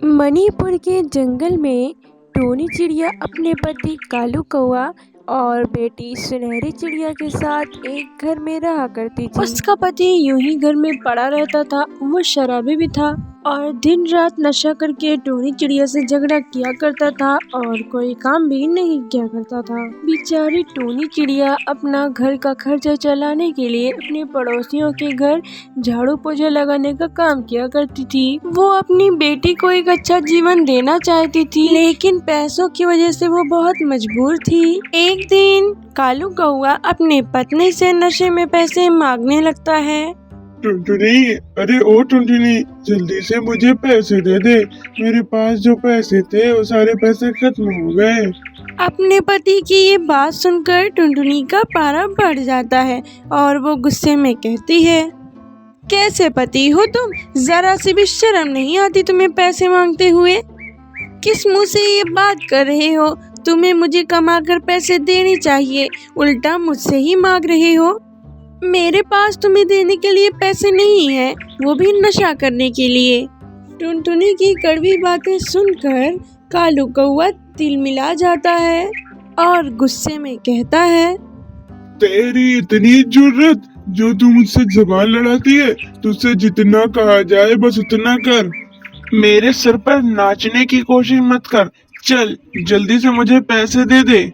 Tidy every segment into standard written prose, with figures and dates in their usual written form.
मणिपुर के जंगल में टोनी चिड़िया अपने पति कालू कौआ और बेटी सुनहरी चिड़िया के साथ एक घर में रहा करती थी। उसका पति यूं ही घर में पड़ा रहता था। वो शराबी भी था और दिन रात नशा करके टोनी चिड़िया से झगड़ा किया करता था और कोई काम भी नहीं किया करता था। बेचारी टोनी चिड़िया अपना घर का खर्चा चलाने के लिए अपने पड़ोसियों के घर झाड़ू पोछा लगाने का काम किया करती थी। वो अपनी बेटी को एक अच्छा जीवन देना चाहती थी, लेकिन पैसों की वजह से वो बहुत मजबूर थी। एक दिन कालू कौआ अपने पत्नी से नशे में पैसे मांगने लगता है। टुनटुनी, अरे ओ टुनटुनी, जल्दी से मुझे पैसे दे दे। मेरे पास जो पैसे थे वो सारे पैसे खत्म हो गए। अपने पति की ये बात सुनकर टुनटुनी का पारा बढ़ जाता है और वो गुस्से में कहती है, कैसे पति हो तुम? जरा सी भी शर्म नहीं आती तुम्हें पैसे मांगते हुए? किस मुंह से ये बात कर रहे हो? तुम्हें मुझे कमाकर पैसे देने चाहिए, उल्टा मुझसे ही मांग रहे हो। मेरे पास तुम्हें देने के लिए पैसे नहीं है, वो भी नशा करने के लिए। टुनटुनी की कड़वी बातें सुनकर कालू कौआ तिलमिला जाता है और गुस्से में कहता है, तेरी इतनी जुर्रत जो तू मुझसे जबान लड़ाती है। तुझसे जितना कहा जाए बस उतना कर। मेरे सर पर नाचने की कोशिश मत कर। चल जल्दी से मुझे पैसे दे दे।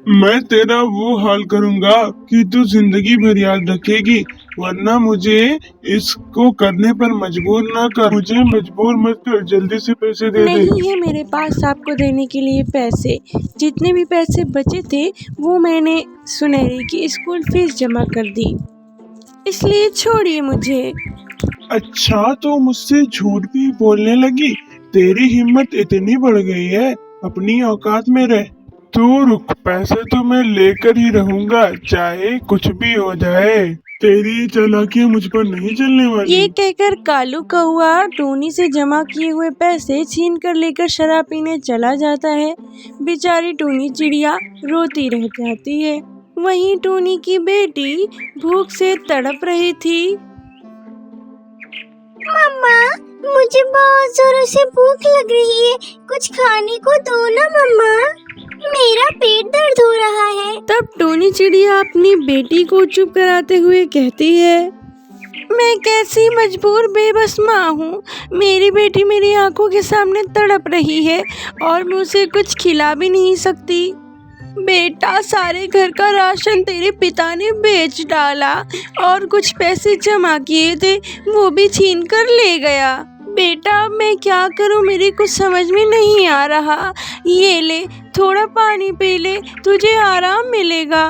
मैं तेरा वो हाल करूंगा कि तू जिंदगी भर याद रखेगी, वरना मुझे इसको करने पर मजबूर ना कर। मुझे मजबूर मत कर, जल्दी से पैसे दे दे। नहीं है मेरे पास आपको देने के लिए पैसे। जितने भी पैसे बचे थे वो मैंने सुनहरी की स्कूल फीस जमा कर दी, इसलिए छोड़िए मुझे। अच्छा, तो मुझसे झूठ भी बोलने लगी? तेरी हिम्मत इतनी बढ़ गई है, अपनी औकात में रह। तू रुक, पैसे तो मैं लेकर ही रहूंगा, चाहे कुछ भी हो जाए। तेरी चालाकियां मुझ पर नहीं चलने वाली। ये कहकर कालू कौआ टोनी से जमा किए हुए पैसे छीन कर लेकर शराब पीने चला जाता है। बेचारी टोनी चिड़िया रोती रह जाती है। वहीं टोनी की बेटी भूख से तड़प रही थी। मम्मा, मुझे बहुत जोरों से भूख लग रही है, कुछ खाने को दो ना मम्मा, मेरा पेट दर्द हो रहा है। तब टोनी चिड़िया अपनी बेटी को चुप कराते हुए कहती है, मैं कैसी मजबूर बेबस माँ हूँ। मेरी बेटी मेरी आंखों के सामने तड़प रही है और मैं उसे कुछ खिला भी नहीं सकती। बेटा, सारे घर का राशन तेरे पिता ने बेच डाला और कुछ पैसे जमा किए थे वो भी छीन कर ले गया। बेटा, मैं क्या करूं, मेरे कुछ समझ में नहीं आ रहा। ये ले, थोड़ा पानी पी ले, तुझे आराम मिलेगा।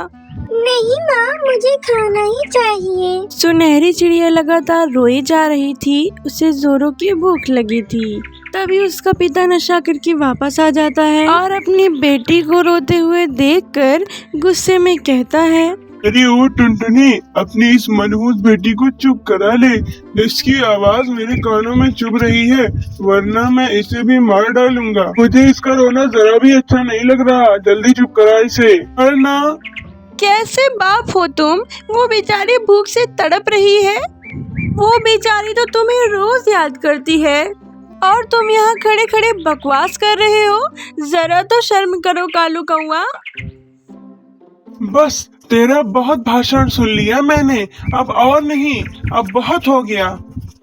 नहीं माँ, मुझे खाना ही चाहिए। सुनहरी चिड़िया लगातार रोई जा रही थी, उसे जोरों की भूख लगी थी। तभी उसका पिता नशा करके वापस आ जाता है और अपनी बेटी को रोते हुए देखकर गुस्से में कहता है, अरे ओ टुनटुनी, अपनी इस मनहूस बेटी को चुप करा ले। इसकी आवाज मेरे कानों में चुभ रही है, वरना मैं इसे भी मार डालूंगा। मुझे इसका रोना जरा भी अच्छा नहीं लग रहा। जल्दी चुप करा इसे, वरना। कैसे बाप हो तुम? वो बेचारी भूख से तड़प रही है। वो बेचारी तो तुम्हें रोज याद करती है और तुम यहाँ खड़े खड़े बकवास कर रहे हो। जरा तो शर्म करो कालू कौआ। बस, तेरा बहुत भाषण सुन लिया मैंने, अब और नहीं, अब बहुत हो गया।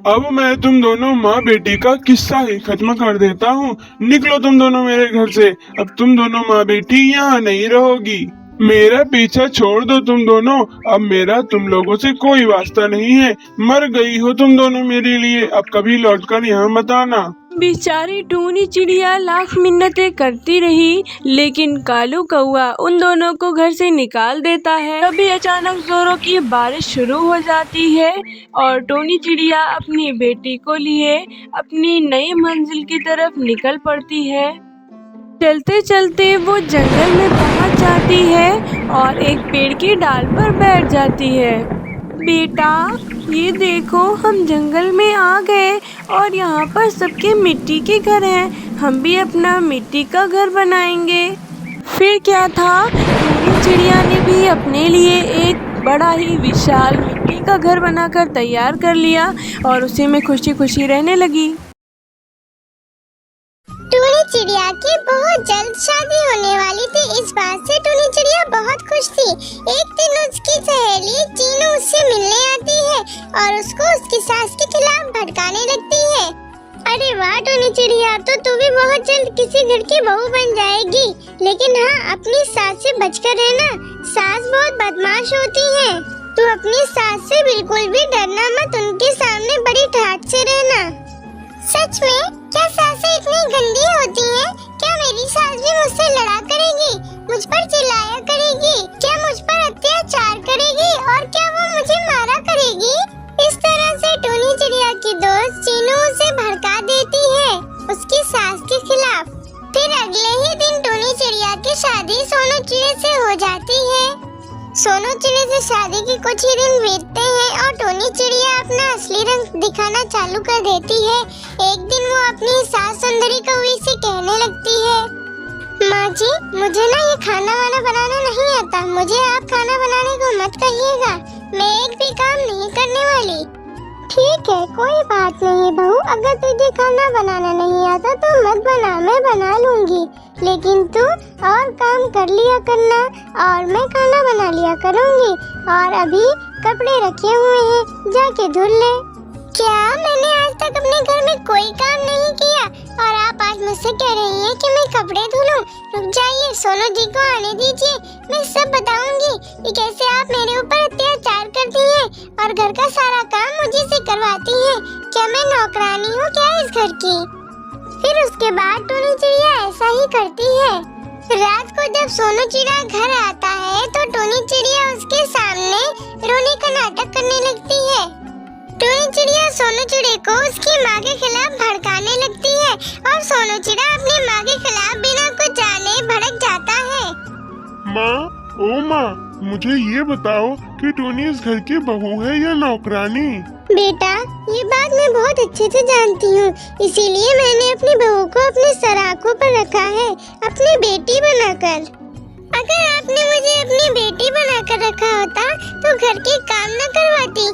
अब मैं तुम दोनों माँ बेटी का किस्सा ही खत्म कर देता हूँ। निकलो तुम दोनों मेरे घर से। अब तुम दोनों माँ बेटी यहाँ नहीं रहोगी। मेरा पीछा छोड़ दो तुम दोनों। अब मेरा तुम लोगों से कोई वास्ता नहीं है। मर गई हो तुम दोनों मेरे लिए, अब कभी लौटकर यहाँ मत आना। बेचारी टोनी चिड़िया लाख मिन्नतें करती रही, लेकिन कालू कौआ उन दोनों को घर से निकाल देता है। तभी अचानक जोरों की बारिश शुरू हो जाती है और टोनी चिड़िया अपनी बेटी को लिए अपनी नई मंजिल की तरफ निकल पड़ती है। चलते चलते वो जंगल में पहुंच जाती है और एक पेड़ की डाल पर बैठ जाती है। बेटा, ये देखो, हम जंगल में आ गए और यहाँ पर सबके मिट्टी के घर हैं। हम भी अपना मिट्टी का घर बनाएंगे। फिर क्या था, टोनी चिड़िया ने भी अपने लिए एक बड़ा ही विशाल मिट्टी का घर बनाकर तैयार कर लिया और उसी में खुशी खुशी रहने लगी। चिड़िया की बहुत जल्द शादी होने वाली थी। इस बात से टूनी चिड़िया बहुत खुश थी। एक दिन उसकी सहेली चीनू उससे मिलने आती है और उसको उसकी सास के खिलाफ भड़काने लगती है। अरे वाह टूनी चिड़िया, तो तू भी बहुत जल्द किसी घर की बहू बन जाएगी। लेकिन हाँ, अपनी सास से बचकर रहना, सास बहुत बदमाश होती है। तू अपनी सास से बिल्कुल भी डरना मत, उनके सामने बड़ी ठाठ से रहना। सच में? क्या सासें इतनी गंदी होती हैं? क्या मेरी सास भी मुझसे लड़ा करेगी, मुझ पर चिल्लाया करेगी, क्या मुझ पर अत्याचार करेगी और क्या वो मुझे मारा करेगी? इस तरह से टूनी चिड़िया की दोस्त चीनू उसे भड़का देती है उसकी सास के खिलाफ। फिर अगले ही दिन टूनी चिड़िया की शादी सोनू चिड़े से हो जाती है। सोनू चिड़े से शादी के कुछ ही दिन बीतते हैं और टूनी चिड़िया अपना असली रंग दिखाना चालू कर देती है। एक दिन वो अपनी सास सुंदरी कौवी से कहने लगती है, माँ जी, मुझे ना ये खाना वाना बनाना नहीं आता, मुझे आप खाना बनाने को मत कहिएगा, मैं एक भी काम नहीं करने वाली। ठीक है, कोई बात नहीं बहू, अगर तुझे खाना बनाना नहीं आता तो मत बना, मैं बना लूंगी, लेकिन तू और काम कर लिया करना और मैं खाना बना लिया करूंगी। और अभी कपड़े रखे हुए हैं, जाके धुल ले। क्या मैंने आज तक अपने घर में कोई काम नहीं किया और आप आज मुझसे कह रही हैं कि मैं कपड़े धुलूं? रुक जाइए, सोनू जी को आने दीजिए, मैं सब बताऊंगी कि कैसे आप मेरे ऊपर अत्याचार करती हैं और घर का सारा काम मुझे से करवाती हैं। क्या मैं नौकरानी हूँ क्या इस घर की? फिर उसके बाद टूनी चिड़िया ऐसा ही करती है। रात को जब सोनू चिड़िया घर आता है तो टूनी चिड़िया उसके सामने रोने का नाटक करने लगती है। टूनी चिड़िया सोनू चिड़े को उसकी माँ के खिलाफ भड़काने लगती है और सोनू चिड़ा अपनी माँ के खिलाफ बिना कुछ जाने भड़क जाता है। माँ, ओ माँ, मुझे ये बताओ कि टूनी इस घर की बहू है या नौकरानी? बेटा, ये बात मैं बहुत अच्छे से जानती हूँ, इसीलिए मैंने अपनी बहू को अपने सराखों पर रखा है, अपनी बेटी बनाकर। अगर आपने मुझे अपनी बेटी बनाकर रखा होता तो घर के काम न करवाती।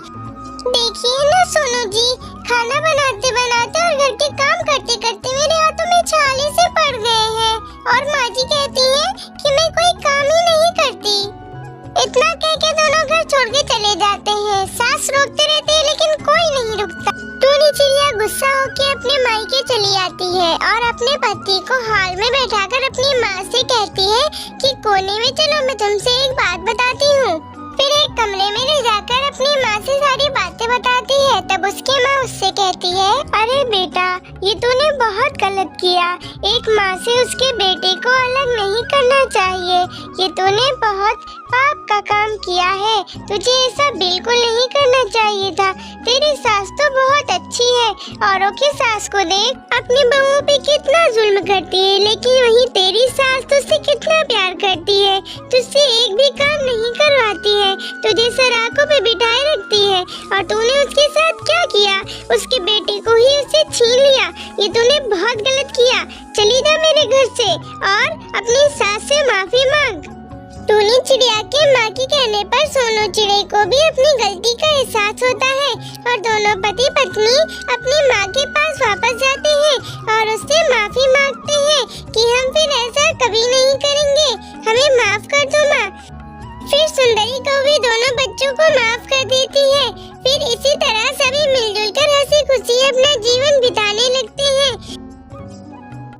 देखिए ना सोनू जी, खाना बनाते बनाते और घर के काम करते करते मेरे हाथों में छाले से पड़ गए हैं और माँ जी कहती है कि मैं कोई काम ही नहीं करती। इतना कह के दोनों घर छोड़ के चले जाते हैं। सास रोकते रहते हैं लेकिन कोई नहीं रुकता। टूनी चिड़िया गुस्सा होकर अपने मायके चली आती है और अपने पति को हॉल में बैठाकर अपनी माँ से कहती है कि कोने में चलो, मैं तुमसे एक बात बताती हूँ। फिर एक कमरे में ले जाकर अपनी माँ से सारी बातें बताती है। तब उसकी माँ उससे कहती है, अरे बेटा, ये तूने बहुत गलत किया, एक माँ से उसके बेटे को अलग नहीं करना चाहिए, ये तूने बहुत पाप का काम किया है, तुझे ऐसा बिल्कुल नहीं करना चाहिए था। तेरी सास तो बहुत अच्छी है, औरों की सास को देख, अपनी बहू पे कितना जुल्म करती है, लेकिन वही तेरी सास तुझसे कितना प्यार करती है, तुझसे एक भी काम नहीं करवाती है, तुझे सराखों पे बिठाए रखती है। और तूने उसके साथ क्या किया? उसके बेटे को ही उससे छीन लिया। ये तूने बहुत गलत किया। चली जा मेरे घर से और अपनी सास से माफी मांग। टूनी चिड़िया के माँ के कहने पर सोनू चिड़े को भी अपनी गलती का एहसास होता है और दोनों पति पत्नी अपनी माँ के पास